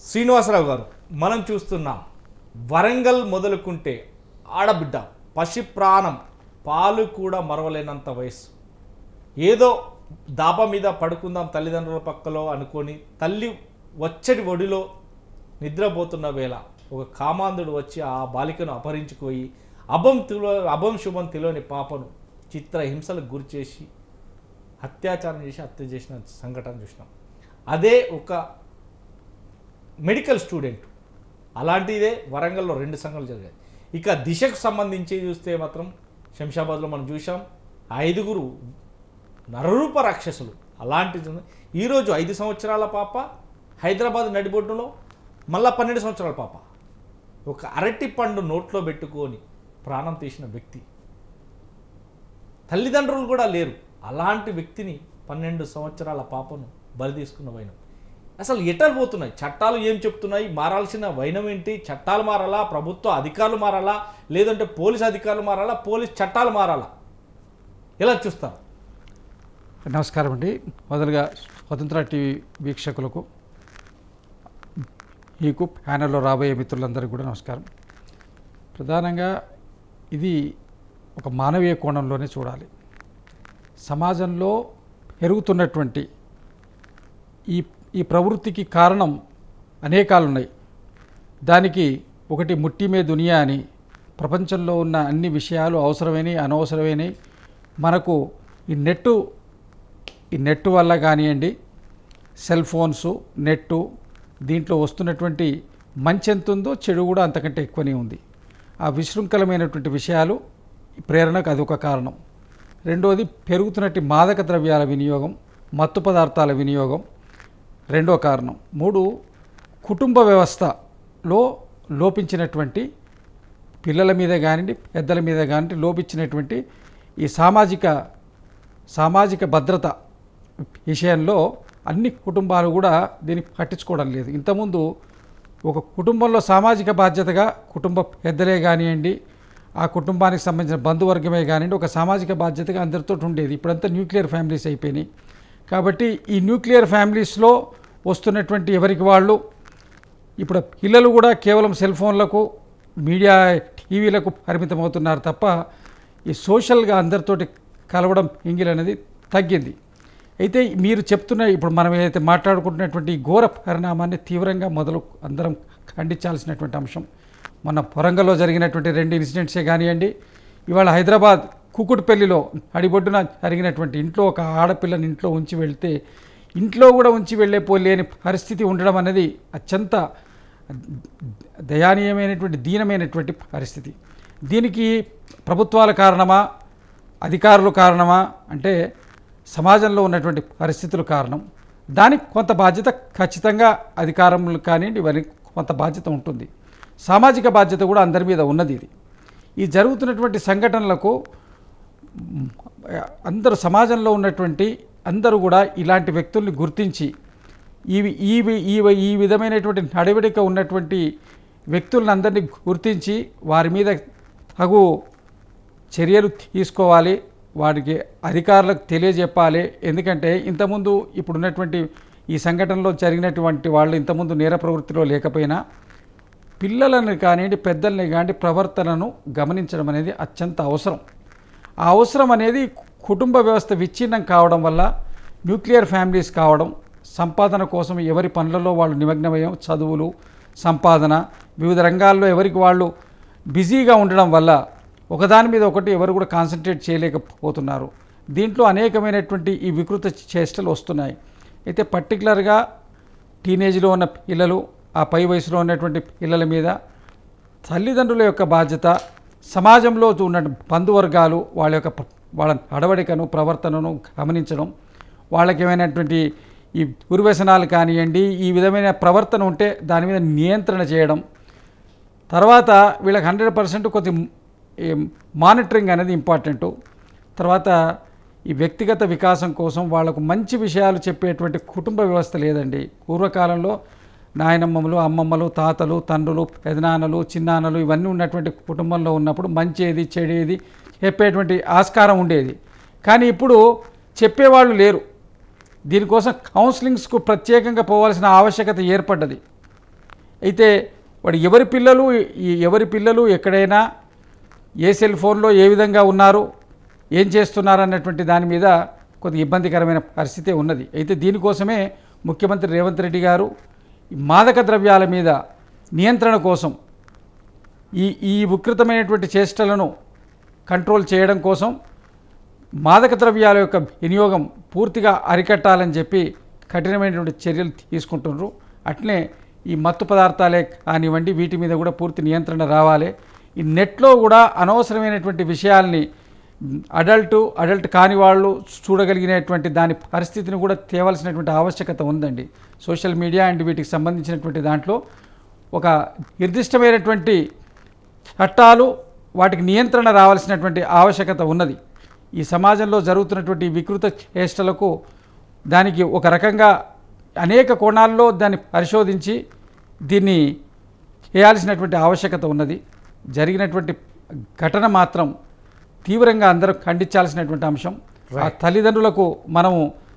శ్రీనివాసరావు గారు మనం చూస్తున్నాం వరంగల్ మొదలుకుంటే ఆడబిడ్డ పసి ప్రాణం పాలు కూడా మరవలేనంత వయసు ఏదో దాప మీద పడుకుందాం తల్లిదండ్రుల పక్కలో అనుకొని తల్లి వచ్చడి ఒడిలో నిద్రపోతున్న వేళ ఒక కామాంధుడు వచ్చి ఆ బాలికను అపహరించుకుపోయి అభం శుభం తెలియని పాపను చిత్రహింసలకు గురిచేసి అత్యాచారం చేసి హత్య చేసిన సంఘటన చూసినాం. అదే ఒక మెడికల్ స్టూడెంట్ అలాంటిదే వరంగల్లో 2 సంఘటనలు జరిగాయి. ఇక దిశకు సంబంధించి చూస్తే మాత్రం శంషాబాద్లో మనం చూసాం 5 నరరూప రాక్షసులు. అలాంటిది ఈరోజు 5 సంవత్సరాల పాప హైదరాబాద్ నడిబొడ్డులో, మళ్ళా 12 సంవత్సరాల పాప ఒక అరటి పండు నోట్లో పెట్టుకొని ప్రాణం తీసిన వ్యక్తి. తల్లిదండ్రులు కూడా లేరు. అలాంటి వ్యక్తిని 12 సంవత్సరాల పాపను బలి తీసుకున్న వైనం. అసలు ఎటలు పోతున్నాయి చట్టాలు, ఏం చెప్తున్నాయి, మారాల్సిన వైనం ఏంటి? చట్టాలు మారాలా, ప్రభుత్వ అధికారులు మారాలా, లేదంటే పోలీస్ అధికారులు మారాలా, పోలీస్ చట్టాలు మారాలా? ఎలా చూస్తారు? నమస్కారం అండి. మొదలుగా స్వతంత్ర టీవీ వీక్షకులకు, మీకు ప్యానెల్లో రాబోయే మిత్రులందరికీ కూడా నమస్కారం. ప్రధానంగా ఇది ఒక మానవీయ కోణంలోనే చూడాలి. సమాజంలో పెరుగుతున్నటువంటి ఈ ప్రవృత్తికి కారణం అనేకాలు ఉన్నాయి. దానికి ఒకటి ముట్టిమే దునియా అని, ప్రపంచంలో ఉన్న అన్ని విషయాలు అవసరమైనవి అనవసరమైనవి మనకు ఈ నెట్ వల్ల కానివ్వండి, సెల్ ఫోన్సు, నెట్టు, దీంట్లో వస్తున్నటువంటి మంచి ఎంత ఉందో చెడు కూడా అంతకంటే ఎక్కువనే ఉంది. ఆ విశృంఖలమైనటువంటి విషయాలు ప్రేరణకు అదొక కారణం. రెండోది పెరుగుతున్నట్టు మాదక ద్రవ్యాల వినియోగం, మత్తు పదార్థాల వినియోగం రెండో కారణం. 3 కుటుంబ వ్యవస్థలో లోపించినటువంటి, పిల్లల మీద కానివ్వండి పెద్దల మీద కానివ్వండి లోపించినటువంటి ఈ సామాజిక భద్రత విషయంలో అన్ని కుటుంబాలు కూడా దీన్ని పట్టించుకోవడం లేదు. ఇంతకుముందు ఒక కుటుంబంలో సామాజిక బాధ్యతగా కుటుంబ పెద్దలే కానివ్వండి, ఆ కుటుంబానికి సంబంధించిన బంధువర్గమే కానివ్వండి ఒక సామాజిక బాధ్యతగా అందరితో ఉండేది. ఇప్పుడంతా న్యూక్లియర్ ఫ్యామిలీస్ అయిపోయినాయి. కాబట్టి ఈ న్యూక్లియర్ ఫ్యామిలీస్లో వస్తున్నటువంటి ఎవరికి వాళ్ళు ఇప్పుడు పిల్లలు కూడా కేవలం సెల్ ఫోన్లకు, మీడియా, టీవీలకు పరిమితం అవుతున్నారు తప్ప ఈ సోషల్గా అందరితోటి కలవడం ఎంగిల్ అనేది తగ్గింది. అయితే మీరు చెప్తున్న ఇప్పుడు మనం ఏదైతే మాట్లాడుకుంటున్నటువంటి ఈ ఘోర పరిణామాన్ని తీవ్రంగా అందరం ఖండించాల్సినటువంటి అంశం. మన వరంగల్లో జరిగినటువంటి 2 ఇన్సిడెంట్సే కానివ్వండి, ఇవాళ హైదరాబాద్ కూకుట్పల్లిలో అడిబొడ్డున జరిగినటువంటి ఇంట్లో ఒక ఆడపిల్లని ఇంట్లో ఉంచి వెళ్తే ఇంట్లో కూడా ఉంచి వెళ్ళలేని పరిస్థితి ఉండడం అనేది అత్యంత దయానీయమైనటువంటి దీనమైనటువంటి పరిస్థితి. దీనికి ప్రభుత్వాల కారణమా, అధికారులు కారణమా అంటే సమాజంలో ఉన్నటువంటి పరిస్థితులు కారణం. దానికి కొంత బాధ్యత ఖచ్చితంగా అధికారులు కానివ్వండి ఇవన్నీ కొంత బాధ్యత ఉంటుంది. సామాజిక బాధ్యత కూడా అందరి మీద ఉన్నది. ఈ జరుగుతున్నటువంటి సంఘటనలకు అందరూ సమాజంలో ఉన్నటువంటి అందరూ కూడా ఇలాంటి వ్యక్తుల్ని గుర్తించి ఈ విధమైనటువంటి నడవడిక ఉన్నటువంటి వ్యక్తులను అందరినీ గుర్తించి వారి మీద తగు చర్యలు తీసుకోవాలి, వారికి అధికారులకు తెలియజెప్పాలి. ఎందుకంటే ఇంతకుముందు ఇప్పుడున్నటువంటి ఈ సంఘటనలో జరిగినటువంటి వాళ్ళు ఇంతకుముందు నేర ప్రవృత్తిలో లేకపోయినా పిల్లలను కానివ్వండి పెద్దల్ని కానివ్వండి ప్రవర్తనను గమనించడం అనేది అత్యంత అవసరం. ఆ అవసరం అనేది కుటుంబ వ్యవస్థ విచ్ఛిన్నం కావడం వల్ల, న్యూక్లియర్ ఫ్యామిలీస్ కావడం, సంపాదన కోసం ఎవరి పనులలో వాళ్ళు నిమగ్నమయ్యాం, చదువులు, సంపాదన, వివిధ రంగాల్లో ఎవరికి వాళ్ళు బిజీగా ఉండడం వల్ల ఒకదాని మీద ఒకటి ఎవరు కూడా కాన్సన్ట్రేట్ చేయలేకపోతున్నారు. దీంట్లో అనేకమైనటువంటి ఈ వికృత చేష్టలు వస్తున్నాయి. అయితే పర్టికులర్గా టీనేజ్లో ఉన్న పిల్లలు, ఆ పై వయసులో ఉన్నటువంటి పిల్లల మీద తల్లిదండ్రుల యొక్క బాధ్యత, సమాజంలో ఉన్న బంధువర్గాలు వాళ్ళ నడవడికను ప్రవర్తనను గమనించడం, వాళ్ళకి ఏమైనటువంటి ఈ దుర్వ్యసనాలు కానివ్వండి ఈ విధమైన ప్రవర్తన ఉంటే దాని మీద నియంత్రణ చేయడం, తర్వాత వీళ్ళకి 100% కొద్ది మానిటరింగ్ అనేది ఇంపార్టెంటు. తర్వాత ఈ వ్యక్తిగత వికాసం కోసం వాళ్లకు మంచి విషయాలు చెప్పేటువంటి కుటుంబ వ్యవస్థ లేదండి. పూర్వకాలంలో నాయనమ్మలు, అమ్మమ్మలు, తాతలు, తండ్రులు, పెదనాన్నలు, చిన్నాన్నలు ఇవన్నీ ఉన్నటువంటి కుటుంబంలో ఉన్నప్పుడు మంచేది చెడేది చెప్పేటువంటి ఆస్కారం ఉండేది. కానీ ఇప్పుడు చెప్పేవాళ్ళు లేరు. దీనికోసం కౌన్సిలింగ్స్కు ప్రత్యేకంగా పోవాల్సిన ఆవశ్యకత ఏర్పడ్డది. అయితే వాడు ఎవరి పిల్లలు ఎక్కడైనా ఏ సెల్ ఫోన్లో ఏ విధంగా ఉన్నారు, ఏం చేస్తున్నారు అన్నటువంటి దాని మీద కొద్ది ఇబ్బందికరమైన పరిస్థితి ఉన్నది. అయితే దీనికోసమే ముఖ్యమంత్రి రేవంత్ రెడ్డి గారు ఈ మాదక ద్రవ్యాల మీద నియంత్రణ కోసం ఈ వికృతమైనటువంటి చేష్టలను కంట్రోల్ చేయడం కోసం మాదక ద్రవ్యాల యొక్క వినియోగం పూర్తిగా అరికట్టాలని చెప్పి కఠినమైనటువంటి చర్యలు తీసుకుంటున్నారు. అట్లే ఈ మత్తు పదార్థాలే కానివ్వండి, వీటి మీద కూడా పూర్తి నియంత్రణ రావాలి. ఈ నెట్లో కూడా అనవసరమైనటువంటి విషయాల్ని అడల్ట్ కాని వాళ్ళు చూడగలిగినటువంటి దాని పరిస్థితిని కూడా తేవాల్సినటువంటి ఆవశ్యకత ఉందండి. సోషల్ మీడియా అండ్ వీటికి సంబంధించినటువంటి దాంట్లో ఒక నిర్దిష్టమైనటువంటి చట్టాలు, వాటికి నియంత్రణ రావాల్సినటువంటి ఆవశ్యకత ఉన్నది. ఈ సమాజంలో జరుగుతున్నటువంటి వికృత చేష్టలకు దానికి ఒక రకంగా అనేక కోణాల్లో దాన్ని పరిశోధించి దీన్ని చేయాల్సినటువంటి ఆవశ్యకత ఉన్నది. జరిగినటువంటి ఘటన మాత్రం తీవ్రంగా అందరూ ఖండించాల్సినటువంటి అంశం. ఆ తల్లిదండ్రులకు మనము